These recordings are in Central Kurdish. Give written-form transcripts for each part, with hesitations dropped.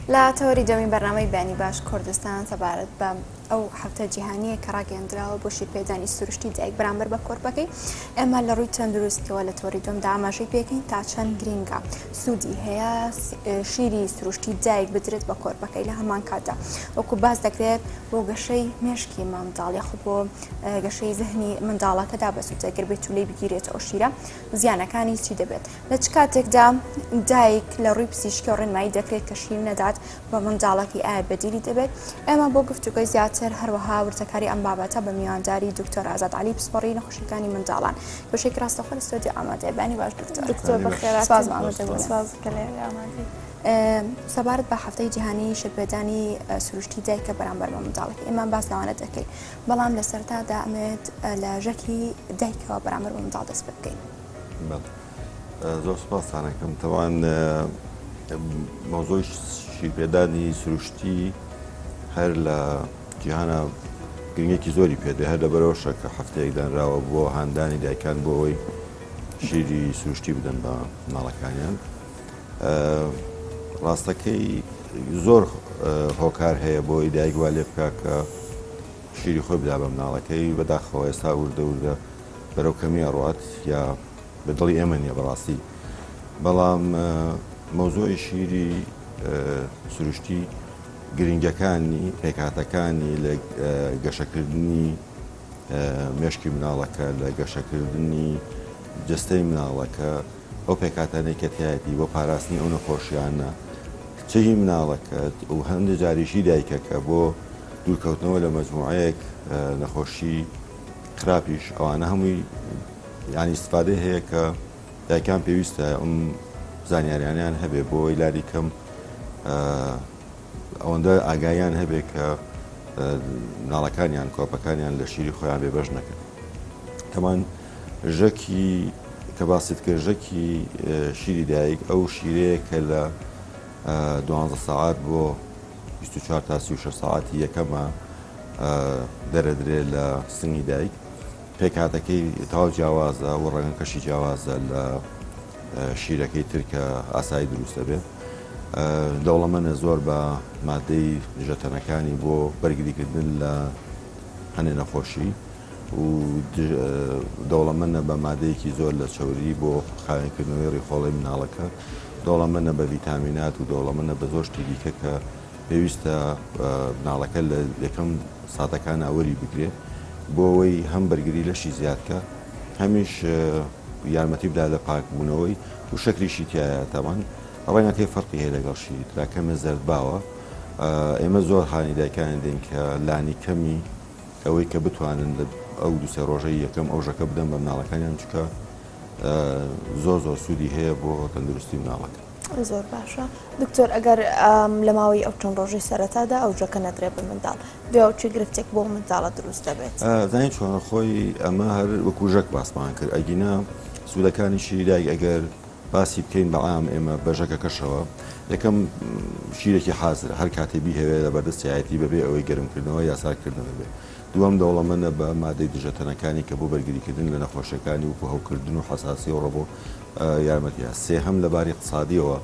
لا تۆری جەمی بەرنامەی بەیانی باش کوردستان سەبارەت بە ئەو هەفتە جیهانیە کە ڕاگەیاندراوە بۆ شیرپێدانی سروشتی دایک بەرامبەر بە کۆرپەکەی ئێمە لە ڕووی تەندروستیەوە لە تۆری دومدا ئاماژەی پێکەین تا چەند گرینگە سوودی هەیە شیری سروشتی دایک بدرێت بە کۆرپەکەی لە هەمان کاتدا وەکو باز دەکرێت بۆ گەشەی مێشکی منداڵ یاخ بۆ گەشەی زەهنی منداڵەکەدا بەسوودە گەر بێت و لێ بگیرێت ئەو شیرە زیانەکانی چی دەبێت لە چ کاتێکدا دایک لە ڕووی پزیشکی و ڕێنمایی دەکرێت کە شیر نەدات بە منداڵەکەی ئایا بەدیری دەبێت ئێمە بۆ گفتوگۆی زیاتر هەروەها وردەکاری ئەم بابەتە بە میوانداری دکتۆر ئازاد عەلی پسپەڕی نەخۆشیەکانی منداڵان بەشێکی ڕاستەوخۆ لە ستۆدیۆ ئامادەیە بانی باش دکتۆر بەخێرات سپاس ئامادە بوون سەبارەت بە هەفتەی جیهانی شیرپێدانی سروشتی دایکە بەرامبەر بە منداڵەکە ئێمە باس ناوانە دەکەین بەڵام لە سەرەتادا ئەمەوێت لە ژەکی دایکەوە بەرامبەر بە منداڵ دەست پێ بکەین. زۆر سپاسانەکەم تەوان مۆزۆی شیرپێدانی سروشتی هەر لە جیهانە گرنگێکی زۆری پێدێ هەر لەبەرەوەشە کە هەفتەیەک دانراوە بۆ هاندانی دایکان بۆ ئەوەی شیری سروشتی بدەن بە منداڵەکانیان. ڕاستەکەی زۆر هۆکار هەیە بۆی دایک وا لێ بکە کە شیری خۆی بدا بە منداڵەکەی بەداخەوە ئێستا وردە بەرەو کەمی ئەڕوات یا بە دڵی ئێمە نیە بەڕاستی بەڵام مۆزۆی شیری سروشتی گرنگەکانی پێکهاتەکانی لە گەشەکردنی مێشکی مناڵەکە لە گەشەکردنی جستەی مناڵەکە ئەو پێکاتانەی کە تایەتی بۆ پاراستنی ئەو نەخۆشیانە چهی مناڵەکەت و هەندێک جاریشی دایکەکە بۆ دوورکەوتنەوە لە مەجموعەیەک نەخۆشی خراپیش ئەوانە هەمووی یانی استفادە هەیە کە دایکان پێویستە ئەم زانیاریانیان هەبێ بۆ لاری کەم ئەوەندە ئاگایان هەبێ کە مناڵەکانیان کۆپەکانیان لە شیری خۆیان بێبەش نەکەن. کەمان ژەکی کە باست کرد ژەکی شیری دایک ئەو شیرەیە کە لە 12 ساعات بۆ 24 تا 36 ساعتی یەکەمە دەرەدرێت لە سنگی دایک پێکهاتەکەی تاو جیاوازە و ڕەنگەکەشی جیاوازە لە شیرەکەی ترکە ئاسایی دروستە بێت دەوڵەمەندە زۆر بە مادەی ژەتەنەکانی بۆ بەرگریکردن لە هەنێ نەخۆشی و دەوڵەمەندە بە مادەیەکی زۆر لە چەوری بۆ خاوێنکردنەوەی ڕێخۆڵی مناڵەکە دەوڵەمەندە بە ڤیتامینات و دەوڵەمەندە بە زۆر شتی دیکە کە پێویستە مناڵەکە لە یەکەم ساتەکان ئاوەری بگرێت بۆ ئەوەی هەم بەرگری لەشی زیادکە هەمیش یارمەتی بدا لە پاکبوونەوەی و شەکریشی تایە تاوان ڕەنگەکەی فەرقی هەیە لەگەڵ شیری تراکەمە زەرد باوە ئێمە زۆر هاانی دایکان دێن کە لانی کەمی ئەوەی کە بتوانن ئەو دوسێ ڕۆژەی یەکەم ئەو ژەکە بدەن بە مناڵەکانیان چکە زۆر سوودی هەیە بۆ تەندروستی مناڵەکە. زۆر باشە دکتۆر ئەگەر لە ماوەی ئەو چەند ڕۆژی سەرەتادا ئەو ژەکە نەدرێت بە منداڵ دوێ چی گرفتێک بۆ منداڵە دروست دەبێت زانین چۆن خۆی ئەمە هەر وەکو ژەک باسمان کرد ئەگینا سوودەکانی شیری دایک ئەگەر باسی بکەین بەعام ئێمە بە ژەکەکەشەوە یەکەم شیرێکی حازر هەر کاتێبی هەوێ لە بەردەستایەتی بەبێ ئەوەی گەرمکردنەوە یا ساردکردن بێ دووەم دەوڵەمەندە بە مادەی دژەتەنەکانی کە بۆ بەرگریکردن لە نەخۆشیەکانی و هەوکردن و حەساسی و ڕۆبۆ یارمەتیە سێهەم لەباری اقتصادیەوە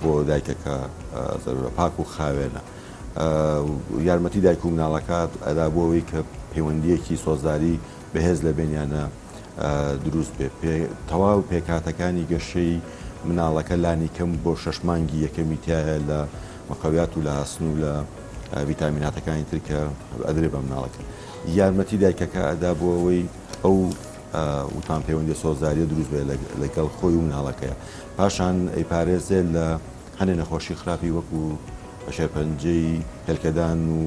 بۆ دایکەکە پاک و خاوێنە یارمەتی دایک و مناڵەکات ئەدا بۆ ئەوەی کە پەیوەندیەکی سۆزداری بەهێز لە بینیانە دروست بێ تەواو پێکاتەکانی گەشەی مناڵەکە لانی کەم بۆ 6 مانگی یەکەمی تایە لە مەقەویات و لە هەسن و لە ڤیتامیناتەکانی ترکە ئەدرێ بە مناڵەکە یارمەتی دایکەکە ئەدا بۆ ئەوەی ئەو وتان پەیوەندی سۆزداریە دروست بێ لەگەڵ خۆی و مناڵەکەیە پاشان ئەیپارێزێ لە هەنێ نەخۆشی خراپی وەکو شێرپەنجەی هێلکەدان و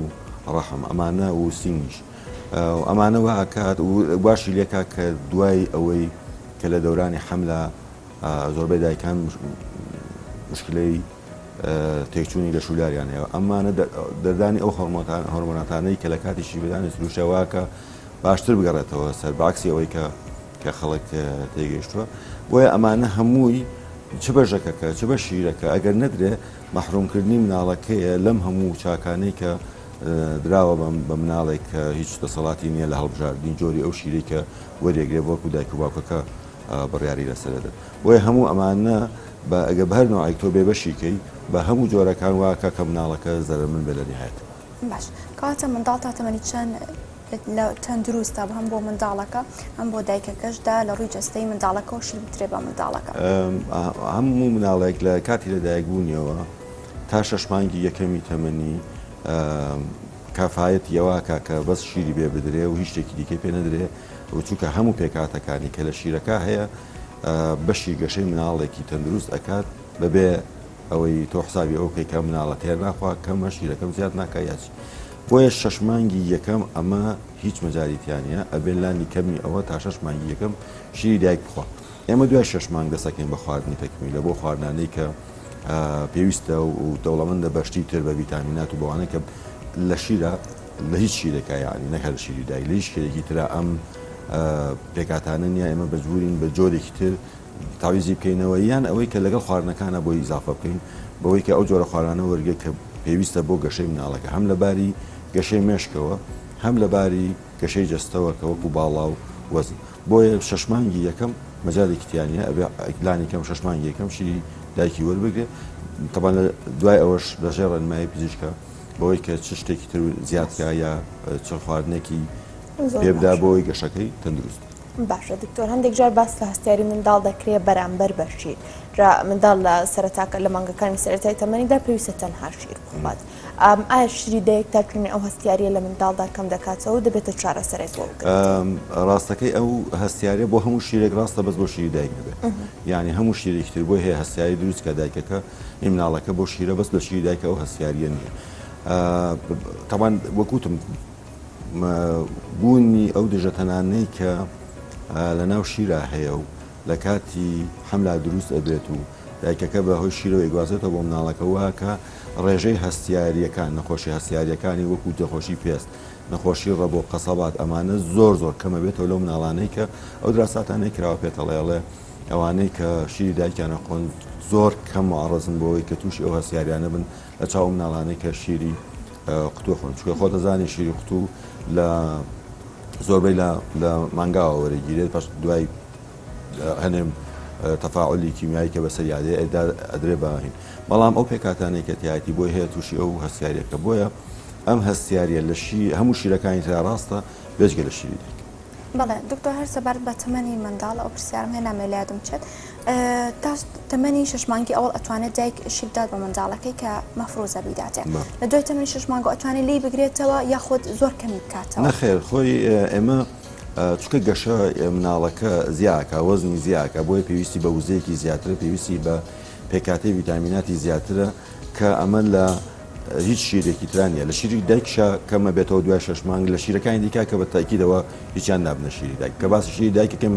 ڕەحم ئەمانە و سینگیش ئەمانەوە ئاکات و باشی لێکا کە دوای ئەوەی کە لە دەورانی حەملە زۆربەی دایکان مشکلەی تێکچوونی لە شولاریان هەیە ئەمانە دەردانی ئەو هۆرمۆناتانەی کە لە کاتی شیرپێدانی سروشتەوەکە باشتر بگەڕێتەوە سەر بەعکسی ئەوەی کە خەڵک تێگەیشتووە بۆیە ئەمانە هەمووی چ بە ژەکەکە چ بە شیرەکە ئەگەر نەدرێ مەحرومکردنی مناڵەکەیە لەم هەموو چاکانەی کە دراوە بە مناڵێک کە هیچ دەسەڵاتی نییە لە هەڵبژاردنی جۆری ئەو شیرەی کە وەرێگرێ وەکو دایک و باوکەکە بڕیاری لەسەردا بۆیە هەموو ئەمانە ئەگە بە هەر نوعێک تۆ بێبەشیکەی بە هەموو جۆرەکان واکە کە مناڵەکە زەرمن بێ لە نهایەت. باش کاتە منداڵ تا تەمەنی چەند دروستە هەم بۆ منداڵەکە ئەم بۆ دایکەکەشدا لە ڕووی جەستەی منداڵەکە و شیر بترێ بە منداڵەکە. هەموو مناڵێک لە کاتی لە دایکبوونیەوە تا 6 مانگی یەکەمی تەمەنی کافایەت یەواکە کە بەس شیری بێ بدرێ و هیچ شتێکی دیکەی پێ نەدرێ و چونکە هەموو پێکاتەکانی کە لە شیرەکە هەیە بەشی گەشەی مناڵێکی تەندروست ئەکات بەبێ ئەوەی تۆ حسابی ئەو کەیکە مناڵە تێر ناخوا کەمە شیرەکەم زیاد ناکە یاچی بۆیە 6 مانگی یەکەم ئەمە هیچ مەجاریتیانە ئەبێن لانی کەمی ئەوە تا 6 مانگی یەکەم شیری دایک بخوا ئێمە دوای 6 مانگ دەسەکەین بە خواردنی تەکمیلە بۆ خواردنانەی کە پێویستە و دەوڵەمەندە بەشتی تر بە ڤیتامینات و بەوانە کە لە شیرە لە هیچ شیرێکە یعنی نەکە لە شیری دایک لە هیچ شتێکی ترە ئەم پێکاتانە نیە ئێمە بەجبورین بە جۆرێکی تر تاویزی بکەینەوە یان ئەوەی کە لەگەڵ خواردنەکانە بۆی ئیزافە بکەین بەوەی کە ئەو جۆرە خواردانە وەرگێ کە پێویستە بۆ گەشەی مناڵەکە هەم لەباری گەشەی مێشکەوە هەم لەباری گەشەی جەستەوە کە وەکو باڵا و وەزن بۆیە 6 مانگی یەکەم مەجالێکیتیانە ئەبێ ئەکلانی کەم 6 مانگی یەکەم شیری دایکی وەربگرێ طبعا دوای ئەوەش لەژێر ڕێنمایی پزیشکە بەوەی کە چ شتێکی تر زیادکە یا چ خواردنێکی پێبدا بۆی گەشەکەی تەندروست. باشە دکتۆر هەندێک جار باس لە هەستیاری منداڵ دەکرێت بەرامبەر بە شیر جا منداڵ لە سەرەتاکە لە مانگەکانی سەرەتای تەمەنیدا پێویستە تەنها شیر بخوات ئایا شیری دایک تاکردنی ئەو هەستیاریە لە منداڵدا کەم دەکاتەوە و دەبێتە چارەسەرێک بۆ بکرێت؟ ڕاستەکەی ئەو هەستیاریە بۆ هەموو شیرێک ڕاستە بەس بۆ شیری دایک نەبێت یعنی هەموو شیرێکی تر بۆی هەیە هەستیاری دروست کە دایکەکە مناڵەکە بۆ شیرە بەس بە شیری دایکە ئەو هەستیاریە نییە طبعا وەکوتم بوونی ئەو دژەتەنانەی کە لە ناو شیرە هەیە و لە کاتی حملا دروست ئەبێت و دایکەکە بە هۆی شیرەوە ئێگوازێتەوە بۆ مناڵەکە وکە ڕێژەی هەستیاریەکان نەخۆشی هەستیاریەکانی وەکو دەخۆشی پێست نەخۆشی ڕەبۆ قەسەبات ئەمانە زۆر کەمە بێتەوە لەو مناڵانەی کە ئەو دراساتانەی کراوە پێتەڵێڵێ ئەوانەی کە شیری دایکیانە خۆن زۆر کەم معڕزن بۆەوەی کە تووشی ئەو هەستیاریانە بن لە چاو مناڵانەی کە شیری قوتووە خۆن چکە خۆ دەزانی شیری قوتوو لە زۆربەی لە مانگاوە وەرەگیرێت پاش دوای هەنێم تەفاعلی کیمیایی کە بەسەر یادێ ئەدرێ باهین بەڵام ئەو پێکاتانەی کە تایەتی بۆی هەیە تووشی ئەو هەستیاریەکە بۆیە ئەم هەستیاریە لە هەموو شیرەکانی تر ڕاستە بێجگە لە شیری دایک. بەڵێ دکتۆر هەر سەبارەت بە تەمەنی منداڵ ئەو پرسیارم هێنا مێلایەدم چێت تا تەمەنی 6 مانگی ئەوڵ ئەتوانێت دایک شیر بدات بە منداڵەکەی کە مەفرۆزە بیداتێ لە دوای تەمەنی 6 مانگ ئەتوانێت لی بگرێتەوە یاخود زۆر کەمی بکاتەوە؟ نەخێر خۆی ئێمە چکە گەشە مناڵەکە زیاکە وەزنی زیاکە بۆیە پێویستی بە وزەیەکی زیاتر پێویستی بە پێکاتی ڤیتامیناتی زیاترە کە ئەمە لە هیچ شیرێکی ترانیە لە شیری دایکشە کەمە بێتەوە دوای 6 مانگ لە شیرەکانی دیکە کە بە تاکیدەوە هیچیان نابنە شیری دایک کە باسی شیری دایکەکەم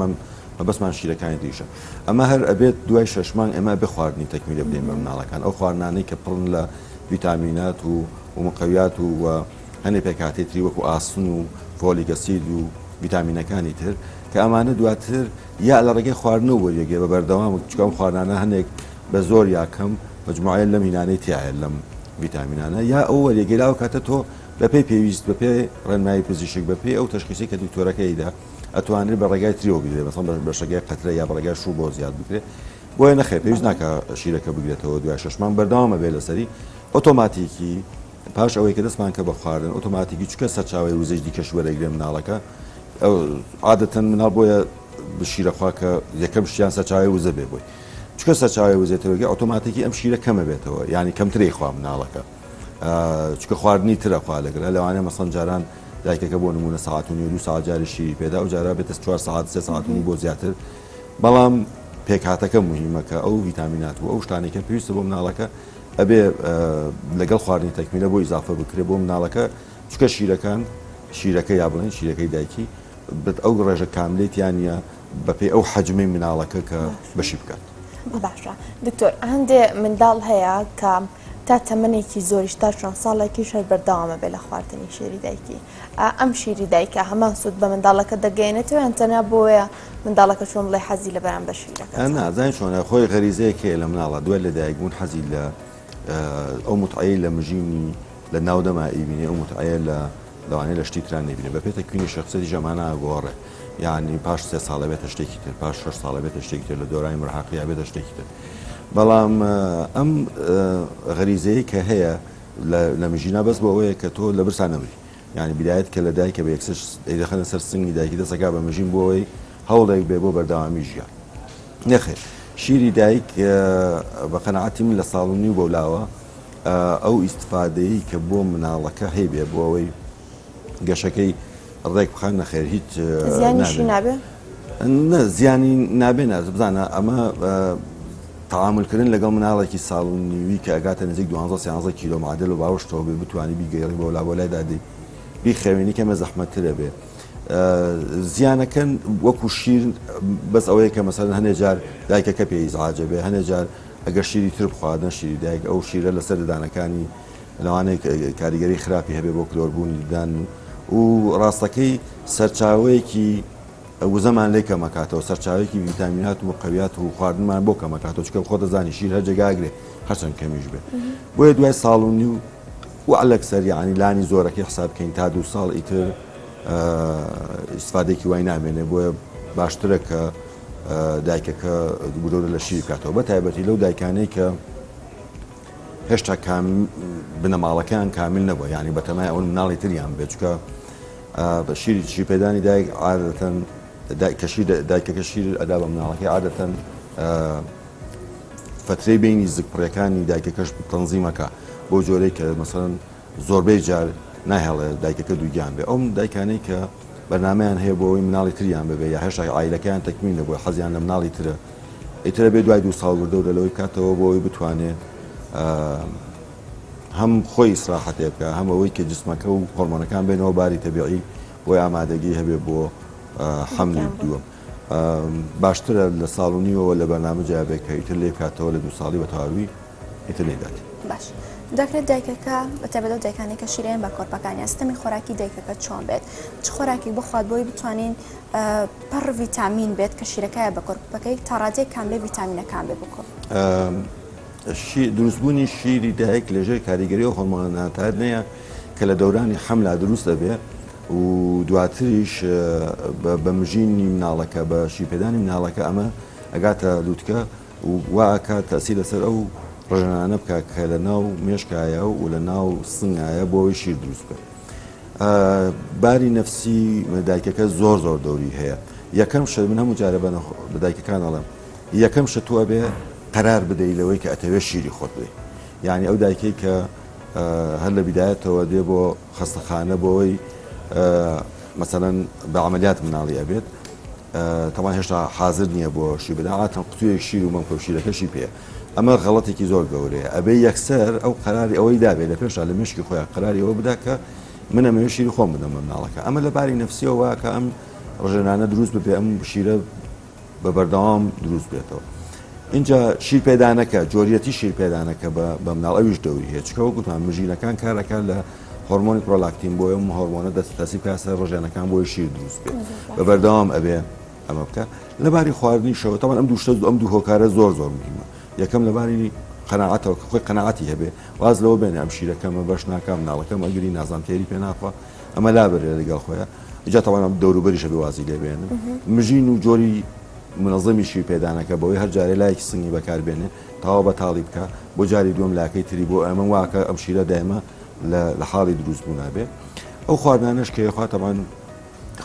بەسمان شیرەکانی دیشە ئەمە هەر ئەبێت دوای 6 مانگ ئێمە بخواردنی تەکمیلە بدەین بە مناڵەکان ئەو خواردنانەی کە پڕن لە ڤیتامینات و مقەویات و هەندێک پێکاتێتری وەکو ئاسن و فۆلیک ئەسید و ڤیتامینەکانی تر کە ئەمانە دواتر یا لە ڕێگەی خواردن و وەریەگێ بە بەردەوام چکەم خواردانە هەندێک بە زۆر یاکەم مجموعە لەم هینانەی تایە لەم ڤیتامینانە یا ئەو وەریەگەلاوە کاتە تۆ بەپێی پێویست بەپێ ڕێنمایی پزیشک بەپێی ئەو تەشخیصی کە دکتۆرەکەیدا ئەتوانێت بە ڕێگای تریەوە بگرێت مثلا بە شەگای قەترە یا بە ڕێگای شوو بۆ زیاد بکرێت بۆیە نەخێر پێویست ناکە شیرەکە بگرێتەوە دوای 6 مانگ بەردەوامە بێ لەسەری ئۆتۆماتیکی پاش ئەوەی کە دەستمان کە بە خواردن ئۆتۆماتیکی چکە سەرچاوی وزەی دیکەش وەرەگرێ مناڵەکە عادەتەن مناڵ بۆیە بشیرەخوا کە یەکەم شتیان سەرچاوی وزە بێ بۆی چکە سەرچاوی وزێتەوەگە ئۆتۆماتیکی ئەم شیرە کەمە بێتەوە یعنی کەمتری خوا مناڵەکە چکە خواردنی ترەخوا لەگرە لەوانەیە مەسەڵەن جاران دایکەکە بۆ نمونە ساعت و 2 ساعت جاری شیری پێدا و جارا بێتە 4 ساعت 3 ساعت بۆ زیاتر بەڵام پێکاتەکە مهمەکە ئەو ڤیتامینات و ئەو شتانێکە پێویستە بۆ مناڵەکە ئەبێ لەگەڵ خواردنی تەکمیلە بۆ ئیزافە بکرێت بۆ مناڵەکە چکە شیرەکە یا بڵێن شیرەکەی دایکی ئەو ڕێژە کاملێتیانە بەپێی ئەو حەجمەی مناڵەکە کە بەشی بکات. باشە دکتۆر هەندێ منداڵ هەیە کە تا تەمەنێکی زۆریش تا چەند ساڵێکی شەر بەردەوامە بێ لە خواردنی شیری دایکی ئەم شیری دایکە هەمان سوود بە منداڵەکە دەگەێنێتەوە یان تەنیا بۆیە منداڵەکە چۆن بڵێ حەزی لە بەرامبەر شیرەکە نازانین چۆنە خۆی غەریزەیەک هەیە لە مناڵە دوای لە دایکبوون حەزی لە ئەو متعەیە لە مژینی لە ناودەما ئیبینێ ئەو متعەیە لەوانەیە لە شتی تران نبینێ بە پێ تەکوینی شەخصەتی ژەمانە ئاگۆڕێ یعنی پاش 3 ساڵە بێتە شتێکی تر پاش 6 ساڵە بێتە شتێکی تر لە دۆرای مڕحەقییا بێتە شتێکی تر بەڵام ئەم غەریزەیە کە هەیە لە مژینا بەس بۆ ئەوەیە کە تۆ لە برسان نەبری یعنی بیدایەت کە لە دایکە بە یەکسەر دەخەنە سەر سنگی دایکی دەسەکا بە مژین بۆ ئەوەی هەوڵێک بێ بۆ بەردەوامی ژیان نەخێر شیری دایک بە قەنەعەتی من لە ساڵ و نیو بەولاوە ئەو ئیستفادەیە کە بۆ مناڵەکە هەیبێ بۆ ئەوەی گەشەکەی ڕێک بخان نەخێر هیچ زیانیشی نابێ زیانی نابێنە بزانە ئەمە تەعاملکردن لەگەڵ مناڵێکی ساڵ و نیوی کە ئەگاتە نزیک 12 کیلۆ معدل و باوەشتەوە بێ بتوانانی بیگەڕی بۆ لای دادی بیخەوێنی کەمە زەحمەتترە بێ زیانەکەن وەکو شیر بەس ئەوەیە کە مەسەلەن هەنێ جار دایکەکە پێی ئیزعاجە بێ هەنێ جار ئەگەر شیری تر بخواردن شیری دایک ئەو شیرە لەسەر ددانەکانی لەوانەیە کاریگەری خراپی هەبێ بۆ کلۆربوونی ددان و ڕاستەکەی سەرچاوەیەکی وزەمان لێ کەمەکاتەوە سەرچاوێکی ڤیتامینات و مقەویات و خواردنمان بۆ کەمەکاتەوە چکە خۆ دەزانی شیر هەر جێگاگرێ هەرچەند کەمیش بێ بۆیە دوای ساڵ و نیو و ئەلەکسەر یعنی لانی زۆرەکەی حساب بکەین تا 2 ساڵ ئیتر ئیسفادێکی وای نامێنێ بۆیە باشترە کە دایکەکە گرۆرە لە شیر بکاتەوە بە تایبەتی لەو دایکانەی کە هێشتا بنەماڵەکەیان کامل نەبووە یعنی بەتەمای ئەوەن مناڵی تریان بێت چکە بە شیری پێدانی دایک عادەتەن دایکەکە شیر ئەدا بە مناڵەکەی عادەتەن فترەی بینی زگپڕەکانی دایکەکەش تەنزیمەکە بۆ جۆرەی کە مەسەڵەن زۆربەی جار ناهێڵێ دایکەکە دووگیان بێ ئەوم دایکانەی کە بەرنامەیان هەیە بۆ ئەوی مناڵی تریان ببێ یا هێشتا عایلەکەیان تەکمین نەبووە حەزیان لە مناڵی ترە ئیترە بێ دوای 2 ساڵ وردەورە لەوەی بکاتەوە بۆ ئەوی بتوانێت هەم خۆی ئیسراحەتێ بکە هەم ئەوەی کە جسمەکە و هۆرمۆنەکان بێنەوە باری تەبیعی بۆی ئامادەگی هەبێ بۆ حەملی دووەم باشترە لە ساڵ و نیوەوە لە بەرنامە جیابێت کە ئیتر لێ بکاتەوە لە 2 ساڵی بە تەواوی ئیتر لێداتی باش دەکرێت دایکەکە بەتەبەدە و دایکانی کە شیرێن بە کۆرپەکانی ئەستەمی خۆراکی دایکەکە چۆن بێت چ خۆراکی بخوات بۆی بتوانین پڕ ڤیتامین بێت کە شیرەکەیە بە کۆرپەکەی تا ڕادێک کاملێ ڤیتامینەکان بێ بکۆ دروستبوونی شیری دایک لەژێر کاریگەری و هۆرمۆناتار نییە کە لە دەورانی حەملا دروست دەبێ و دواتریش بە مژینی مناڵەکە بە شیرپێدانی مناڵەکە ئەمە ئەگاتە لووتکە و واکە تەسی لەسەر ئەو ڕژانانە بکە کە لە ناو مێشکایە و لە ناو سنگایە بۆەوەی شیر دروست بکە باری نەفسی دایکەکە زۆر دەوری هەیە یەکەم شت من هەموو جارە بە دایکەکان ئەڵێم یەکەم شت تۆ بێ قەرار بدەی لەوەی کە ئەتەوێت شیری خۆت بێ یعنی ئەو دایکەی کە هەر لە بیدایەتەوە دێ بۆ خەستەخانە بۆەوەی مەسەڵەن بە عەمەلیات مناڵی ئەبێت تەمان هێشتا حاضر نییە بۆ شیر بدەن عادەتەن قوتوویەک شیر و مەمکە شیرەکەشی پێ ئەمە غەڵەتێکی زۆر گەورەیە ئەبێ یەکسەر ئەو قەراری ئەوەی دابێت لە پێشدا لە مشکی خۆیان قەراری ئەوە بدا کە من ئەمەوێ شیری خۆم بدەم بە مناڵەکە ئەمە لە باری نەفسیەوە کە ئەم ڕژێنانە دروست ببێ ئەم شیرە بە بەردەوام دروست بێتەوە اینجا شیرپێدانەکە جۆریەتی شیرپێدانەکە بە مناڵ ئەویش دەوری هەیە چکەوە گوتمان مژینەکان کارەکان لە هۆرمۆنی پرۆلاکتین بۆ ئەم هۆرمۆنە دەستی کاسە ڕۆژێنەکان بۆی شیر دروست بێت بە بەردەوام ئەبێ ئەمە بکە لەباری خواردنیشەوە تاوان ئەم دوو هۆکارە زۆر مهمە یەکەم لەباری قەناعەتەوە کە خۆی قەناعەتی هەبێ واز لەوە بێنێ ئەم شیرەکەمە بەش ناکەم مناڵەکەم ئەگری نازان تێری پێ ناخوا ئەمە لابرێ لەگەڵ خۆیان ئجا تاوان ئەم دەوروبەریشە بێ وازی لێ بێنن مژین و جۆری منەظەمی شیرپێدانەکە بەوەی هەر جارێ لایەکی سنگی بەکاربێنێ تاوا بەتاڵی بکە بۆ جاری دووەم لاکەی تری بۆ ئەمە واکە ئەم شیرە دایمە لە حاڵی دروست بوو نابێ ئەو خواردانەش کە خواتەمان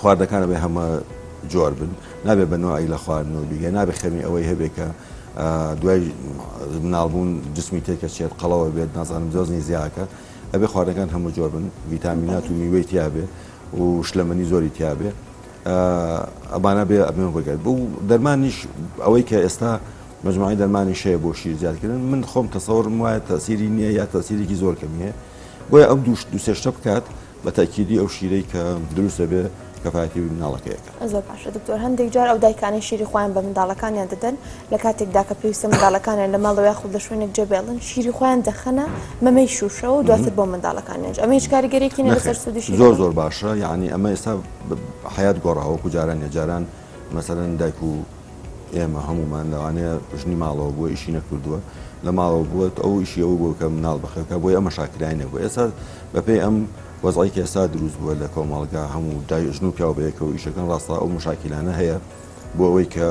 خواردەکانە بێ هەمە جۆر بن نابێ بە نوعی لە خواردنەوە بیگە نابێ خەمی ئەوەی هەبێ کە دوای مناڵبوون جسمی تێکە چێت قەڵەوە بێت نازانم زۆزنی زیاکە ئەبێ خواردەکان هەموو جۆر بن ڤیتامینات و میوەی تیابێ و شلەمەنی زۆری تیابێ ئەمانە بێ ئەبێ بگەێت بۆ دەرمانیش ئەوەی کە ئێستا مجموعی دەرمانی شەیە بۆ شیر زیادکردن من خۆم تەسەوڕم وایە تەسیری نییە یا تەسیرێکی زۆر کەمی هەیە بۆیە ئەم دوو سێشتە بکات بە تاکیدی ئەو شیرەی کە دروستە بێ کەفایەتی مناڵەکەیەکە زۆر باشە دکتۆر هەندێک جار ئەو دایکانی شیری خۆیان بە منداڵەکانیان دەدەن لە کاتێکدا کە پێویستە منداڵەکانیان لە ماڵەوە یاخود لە شوێنێک جێبێڵن شیری خۆیان دەخەنە مەمەی شوشەوە و دواتر بۆ منداڵەکانیان ئەمە هیچ کاریگەریەکی نیە لەسەر سوودی شیر زۆر باشە یعنی ئەمە ئێستا حیات گۆڕاوەکو جاران مەسەلەن دایک و ئێمە هەمومان لەوانەیە ژنی ماڵەوە بووە ئیشی نەکردووە لە ماڵەوە بووە ئەو ئیشی ئەوە بوو کە مناڵ بەخێکە بۆی ئەمە شاکرای نەبوو ئێستا بەپێی ئەم وەزعی ئێستا دروست بووە لە کۆمەڵگا هەموو دایژن و پیاو بەیەکەوە ئیشەکەن ڕاستە ئەو مشاکلانە هەیە بۆ ئەوەی کە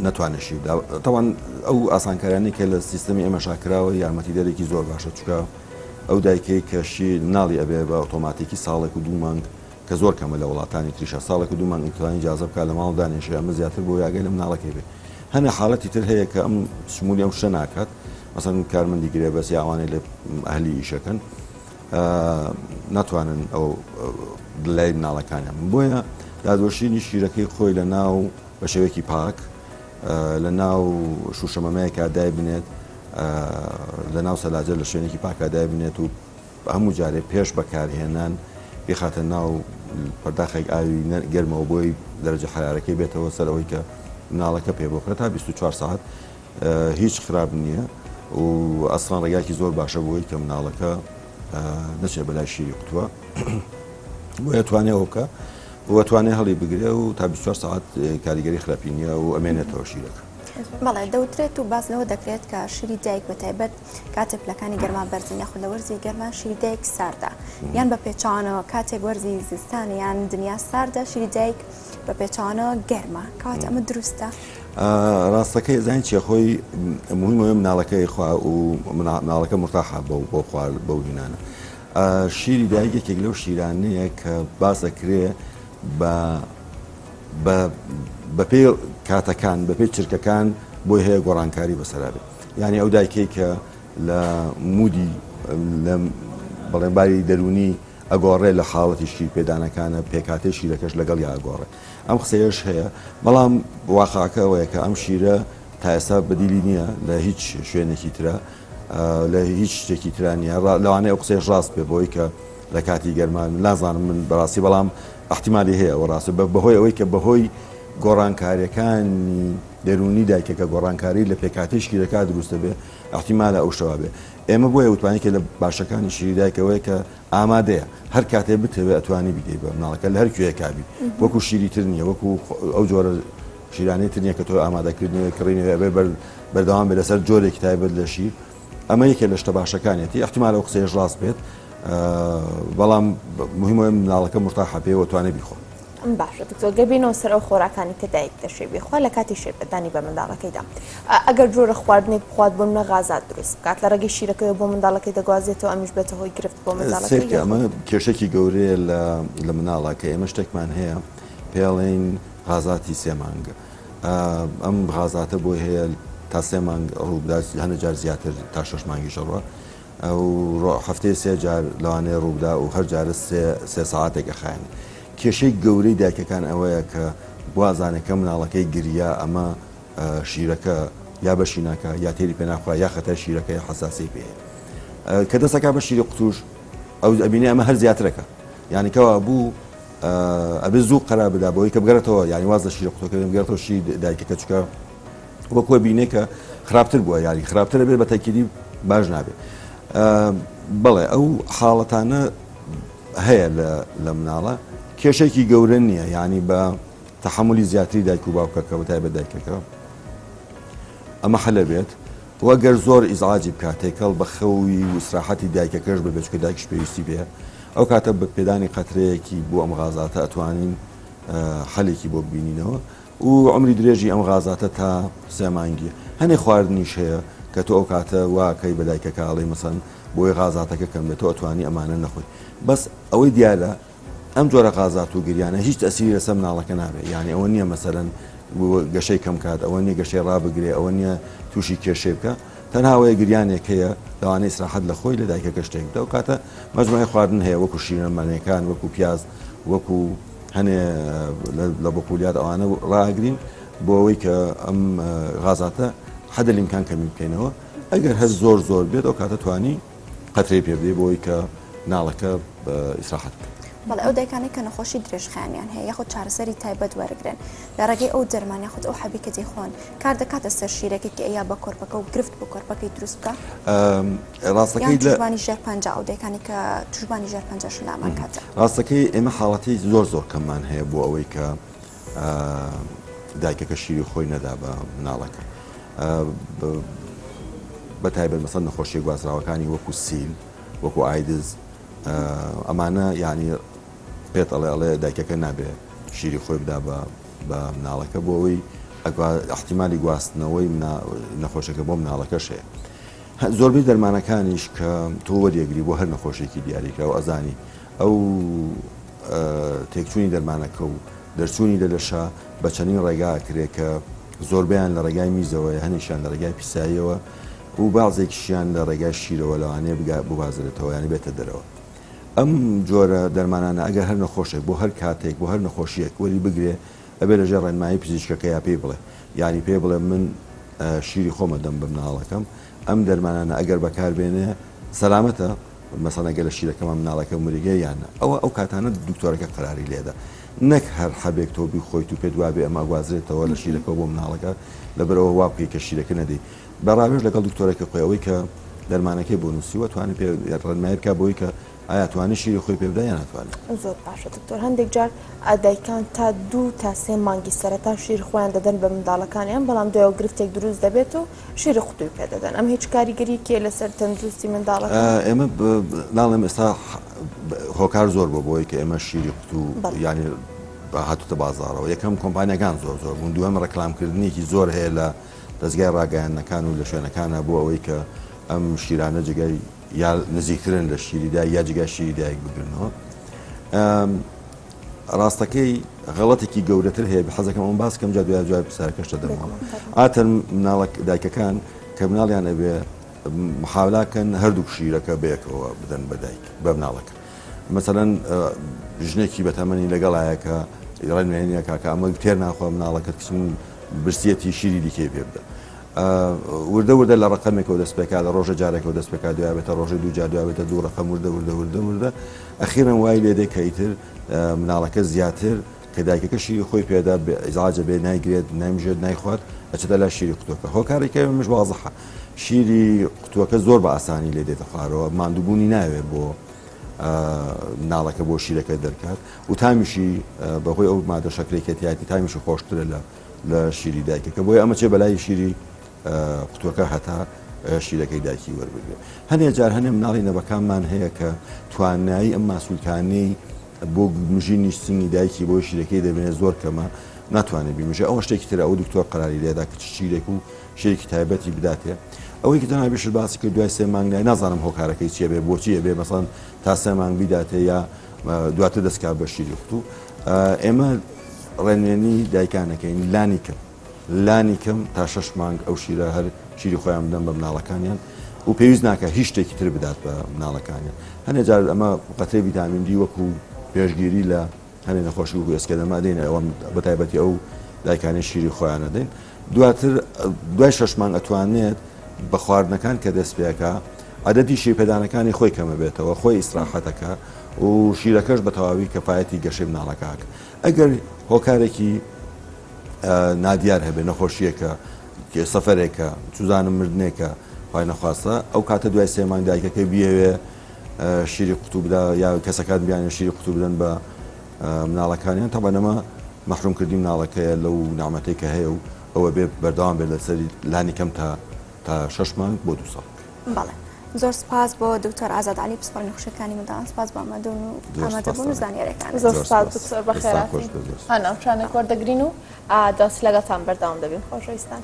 نەتوانێشی تاوان ئەو ئاسانکارانی کە لە سیستەمی ئێمە شاکراوە یارمەتی دەرێکی زۆر باشە چکە ئەو دایکەی کەشی ناڵی ئەبێ بە ئۆتۆماتیکی ساڵێک و 2 مانگ کە زۆر کەمە لە وڵاتانی تریشە ساڵێک و 2 مانگ ئیمکانی جازە بکات لە ماڵ دانێشێ ئەمە زیاتر بۆ یاگەی لە مناڵەکەی بێ هەنێ حاڵەتی تر هەیە کە ئەم شمولی ئەو شتە ناکات مەسەن کارمەندی گرێ بەس یاوانەی لە ئەهلی ئیشەکەن ناتوانن ئەو لای مناڵەکانیان بۆیە دادوەشینی شیرەکەی خۆی لە ناو بە شێوەیەکی پاک لە ناو شوشەمەمەیەکە دای بنێت لە ناو سەلاجە لە شوێنێکی پاکادای بنێت و هەموو جارێ پێش بەکارهێنان بخاتە ناو پەرداخێک ئاوی گەرمەوە بۆی دەرەجە حرارەکەی بێتەوە سەرەوەی کە مناڵەکە پێ بۆکرێت تا 24 ساعت هیچ خراپ نییە و ئەسڵان ڕێگاکی زۆر باشە بۆی کە مناڵەکە نەچێت بەلای شیری قوتووە بۆیە توانێ ئەو بکە وەتوانێت هەڵی بگرێ و تا 24 ساعت کاریگەری خراپی نییە و ئەمێنێتەوە شیرەکە. بەڵێ دەوترێت و بازنەوە دەکرێت کە شیری دایک بە تایبەت کاتێک پلەکانی گەرمان بەرزن یاخود لە وەرزی گەرمان شیری دایک ساردا یان بە پێچوانەوە کاتێک وەرزی زستان یان دنیا ساردا شیری دایک بە پێچوانەوە گەرمە کات ئەمە دروستە ڕاستەکەی زانین چێ خۆی مهمە مناڵەکەی خوا و مناڵەکە مرتاحە بۆ خوارد بەو هینانە شیری دایک یەکێک لەو شیرانەیە کە باس دەکرێ بە پێ کاتەکان بە پێ چرکەکان بۆی هەیە گۆڕانکاری بەسەرابێت یعنی ئەو دایکەی کە لە مودی لە بەڵێنباری دەرونی ئەگۆڕێ لە حاڵەتی شیر پێدانەکانە پێکاتی شیرەکەش لەگەڵ یا ئەگۆڕێ ئەم قسەیەش هەیە بەڵام واقعەکە ئەوەیە کە ئەم شیرە تا ئێستا بەدیلی نییە لە هیچ شوێنێکی ترە لە هیچ شتێکی ترانیە لەوانەیە ئەو قسەیەش ڕاست پێ بۆی کە لە کاتی گەرمان نازانم من بەڕاستی بەڵام احتیمالی هەیە ئەوە ڕاستە بەهۆی ئەوەی کە بەهۆی گۆڕانکاریەکانی دەرونی دایکەکە گۆڕانکاری لە پێکاتی شیرەکە دروستە بێ احتیمالە ئەو شەوا بێ ئێمە بۆیە وتوانانی کە لە باشەکانی شیری دایکەوەی کە ئامادەیە هەر کاتێ بتەوێت ئەتوانی بدەیت بە مناڵەکە لە هەر کوێیە کابی وەکو شیری تر نییە وەکو ئەو جۆرە شیرانەی تر نییە کە تۆ ئامادەکردنەوە کڕینەوە ئەبێ بەردەوام بێ لەسەر جۆرێکی تایبەت لە شیر ئەمە یەکێ لە شتە باشەکانێتی احتیمالە ئەو قسەیەش ڕاست بێت بەڵام مهمە مناڵەکە مرتاحە پێوە توانێ بیخۆ باشە دکتۆر گەبینەوە سەر ئەو خۆراکانی کە دایک دەشێ بخوا لە کاتی شێبەدانی بە منداڵەکەیدا ئەگەر جۆرە خواردنێک بخوات بۆ منە غازات دروست بکات لە ڕێگەی شیرەکەی بۆ منداڵەکەی دەگوازێتەوە ئەمیش بێتە هۆی گرفت بۆ منداڵەکەی ئەمە کێشێکی گەورەیە لە مناڵەکە ئێمە شتێکمان هەیە پێڵێن غازاتی 3 مانگ ئەم غازاتە بۆی هەیە تا 3 مانگ ڕووبدا هەنە جار زیاتر تا 6 مانگی ژەڕوە و هەفتەیە 3 جار لەوانەیە ڕووبدا و هەر جارە 3 ساعاتێک ئەخایەنێ کێشەی گەورەی دایکەکان ئەوەیە کە بوازانەکە مناڵەکەی گریا ئەمە شیرەکە یا بەشی ناکە یا تێری پێ ناخوا یا خەتەر شیرەکەی حساسی پێ کە دەستەکە بە شیری قوتوش ئەو ئەبینێ ئەمە هەر زیاترەکە یعنی کەوا بوو ئەبێ زوو قەرار بدا بۆی کە بگەرێتەوە یعنی واز لە شیرە قوتەکە بگەرێتەوە شی دایکەکە چکە وەکوە بینێ کە خراپتر بووە یاری خراپترە بێت بە تاکیدی باش نابێت بەڵێ ئەو حاڵەتانە هەیە لە مناڵە کێشێکی گەورە نییە یعنی بە تەحملی زیاتری دایک و باوکەکە بە تایبەت دایکەکە ئەمە حەلە بێت وەگەر زۆر ئیزعاجی بکاتێکەڵ بە خەوی و ئیسراحەتی دایکەکەش بە بچکە دایکش پێویستی بێ ئەو کاتە بە پێدانی قەترەیەکی بۆ ئەم غازاتە ئەتوانین حەلێکی بۆ ببینینەوە و عمری درێژی ئەم غازاتە تا 3 مانگیە هەنێ خواردنیش هەیە کە تۆ ئەو کاتە واکەی بە دایکەکە ئاڵێ مەسەن بۆی غازاتەکە کەم بێت تۆ ئەتوانی ئەمانە نەخۆی بەس ئەوەی دیارە ئەم جۆرە غازات و گریانە هیچ ئەسیری لەسەر مناڵەکە نابێت یعنی ئەوە نییە مەسەرەن گەشەی کەم کات ئەوە نییە گەشەی ڕابگرێ ئەوە نییە تووشی کێشەی بکە تەنهاوەیە گریانێک هەیە لەوانەیە ئیسراحەت لە خۆی لە دایکەکە شتێک بدە و کاتە مەجموعەی خواردن هەیە وەکو شیرەمانەکان وەکو پیاز وەکو هەنێ لە بەقولیات ئەوانە ڕاگرین بۆ ئەوەی کە ئەم غازاتە حەدە ئیمکان کەمی بکەینەوە ئەگەر هەر زۆر بێت ئەو کاتە توانی قەترەی پێ بدەی بۆ ئەوەی کە ناڵەکە ئیسراحەت بکە بەڵێ ئەو دایکانی کە نەخۆشی درێژخانیان هەیە یاخود چارەسەری تایبەت وەرەگرن لە ڕێگەی ئەو دەرمان یاخود ئەو حەبی کە دەیخۆن کار دەکاتە سەر شیرەکەی کە ئەیا بە کۆرپەکە و گرفت بۆ کۆرپەکەی دروست بکە ڕاستەکەی توشبانی ژێر 50 ئەو دایکانی کە توشبانی ژێر 50 لامان کاتە ڕاستەکەی ئێمە حاڵەتی زۆر کەممان هەیە بۆ ئەوەی کە دایکەکە شیری خۆی نەدا بە مناڵەکە بە تایبەت مەسەڵ نەخۆشیە گوازراوەکانی وەکو سیل وەکو ئایدز ئەمانە یعنی پێت ئەڵێ دایکەکە نابێ شیری خۆی بدا بە مناڵەکە بۆ ئەوەی احتیمالی گواستنەوەی نەخۆشەکە بۆ مناڵەکەشەیە. زۆربەی دەرمانەکانیش کە تۆ وەریەگری بۆ هەر نەخۆشێکی دیاریکرا و ئەزانی ئەو تێکچوونی دەرمانەکە و دەرچوونی لە لەشە بە چەندین ڕێگا کرێت کە زۆربیان لە ڕێگای میزەوەی هەنێکیان لە ڕێگای پیساییەوە و بازێکیشیان لە ڕێگای شیرەوە لەوانەیە ببازرێتەوە یانی بێتە دەرەوە. ئەم جۆرە دەرمانانە ئەگەر هەر نەخۆشێک بۆ هەر کاتێک بۆ هەر نەخۆشیەک وەری بگرێ ئەبێ لەژێر ڕێنمایی پزیشکەکە یا پێی بڵێ یعنی پێ بڵێ من شیری خۆمە دەم بە مناڵەکەم ئەم دەرمانانە ئەگەر بەکاربێنێ سەلامەتە مەسەڵەن ئەگەر لە شیرەکەمان مناڵەکە مریگە یانە ئەو کاتانە دکتۆرەکە قەراری لێدا نەک هەر حەبێک تۆ بیخۆیت و پێ دوابێ ئەمە گوازرێتەوە لە شیرەکە بۆ مناڵەکە لەبەرەوە وا بکەی کە شیرەکە نەدەی بەڕاوێژ لەگەڵ دکتۆرەکە خۆیەوەی کە دەرمانەکەی بۆ نووسیوە توانێت پێ ڕێنمایی بکە بۆی کە ئایا توانێت شیری خۆی پێ بدە یان ناتوانێت. زۆر باشە دکتۆر هەندێک جار دایکان تا 2 تا 3 مانگی سەرەتا شیر خۆیان دەدەن بە منداڵەکانیان بەڵام دوێ گرفتێک دروست دەبێت و شیری قوتوی پێ دەدەن ئەم هیچ کاریگەریەکێ لەسەر تەندروستی منداڵەکان ئێمە ناڵێم ئێستا هۆکار زۆر بۆ بۆی کە ئێمە شیری قوتو ینی هاتوتە بازارەوە یەکەم کۆمپانیەکان زۆر بوون دووەم ڕەکلامکردنیەکی زۆر هەیە لە دەستگای ڕاگەیاندنەکان و لە شوێنەکانە بۆ ئەوەی کە ئەم شیرانە جگای یا نزیکترن لە شیریدا یا جگای شیری دایک بگرنەوە. ڕاستەکەی غەڵەتێکی گەورەتر هەیە حەزەکەم ئەم باس کەم جا دوای جوای پرسیارەکەشتە دەمەوە ئاتەن مناڵک دایکەکان کە مناڵیان ئەبێ محاولاکەن هەردوو شیرەکە بەیەکەوە بدەن بە دایک بە مناڵەکە مەسەلەن ژنێکی بەتەمەنی لەگەڵایەکە ڕێنمێنیەکە کە ئەمە تێر ناخوا مناڵەکەت کچم برسیەتی شیری دیکەی پێ بدە وردە وردە لە ڕقەمێکەوە دەست پێکا لە ڕۆژە جارێکەوە دەست پێکا دوابێتە ڕۆژە دوو جار دوابێتە دوو ڕقەم وردە ئەخیرا وای لێ دێ کە ئیتر مناڵەکە زیاتر کە دایکەکە شیری خۆی پێدا ئیزعاجە بێ نایگرێت نایمژێت نایخوات ئەچێتە لای شیری قوتووەکە هۆکارێکە مش واضحە شیری قوتووەکە زۆر بە ئاسانی لێ دێتە خوارەوە ماندووبوونی ناوێت بۆ مناڵەکە بۆ شیرەکە دەرکات و تامیشی بەهۆی ئەو مادە شەکرێکەتیاتی تامیشی خۆشترە لە شیری دایکەکە بۆی ئەمە چێ بەلای شیری قوتووەکە هەتا شیرەکەی دایکی وەربگرێت هەنێ جار هەنێ مناڵی نەبەکانمان هەیە کە توانایی ئەم ماسوولکانەی بۆ مژینی سنگی دایکی بۆ شیرەکەی دەبێنێت زۆر کەمە ناتوانێت بیمژێ ئەوە شتێکی ترە ئەو دکتۆر قەراری لێدا کە شیرێک و شیرێکی تایبەتی بداتێ ئەوەی کە تەنها بێشت باسی کرد دوای 3 مانگ نازانم هۆکارەکەی چیە بێ بۆچیە بێ مەسەڵەن تا 3 مانگ بیداتێ یا دواتر دەستکات بە شیری قوتوو ئێمە ڕێنمێنی دایکانەکەین لانی کەم تا 6 مانگ ئەو شیرە هەر شیری خۆیان بدەن بە مناڵەکانیان و پێویست ناکە هیچ شتێکی تر بدات بە مناڵەکانیان هەنێ جار ئەمە قەترەی ڤیتامین دی وەکو پێشگیری لە هەنێ نەخۆشی و ئێسکەدەما دێن ئەوە بەتایبەتی ئەو دایکانی شیری خۆیانە دێن دواتر دوای 6 مانگ ئەتوانێت بە خواردنەکان کە دەست پێەکە عەدەدی شیرپێدانەکانی خۆی کەمە بێتەوە خۆی ئیسراحەتەکە و شیرەکەش بە تەواوی کەفایەتی گەشەی مناڵەکەکە ئەگەر هۆکارێکی نادیار هەبێ نەخۆشیەکە سەفەرێکە چوزانم مردنێکە پای نەخواستە ئەو کاتە دوای 3 مانگ دایکەکەی بیەوێ شیری قوتوو بدا یا کەسەکان بیانە شیری قوتوو بدەن بە مناڵەکانیان تەبەنەمە مەحرومکردی مناڵەکەیە لەو نعمەتەی کە هەیە و ئەوە بێ بەردەوام بێت لەسەری لانی کەم تا 6 مانگ بۆ 2 ساڵ. بەڵێ زۆر سپاس بۆ دکتۆر ئازاد عەلی پسپۆڕی نەخۆشیەکانی منداڵان سپاس بە ئامادەبوون و زانیاریەکان زۆر سپاس دکتۆر بەخێرهاتی هەناوچانێک وەردەگرین و دەست لەگەڵتان بەردەوام دەبین خۆشەویستان.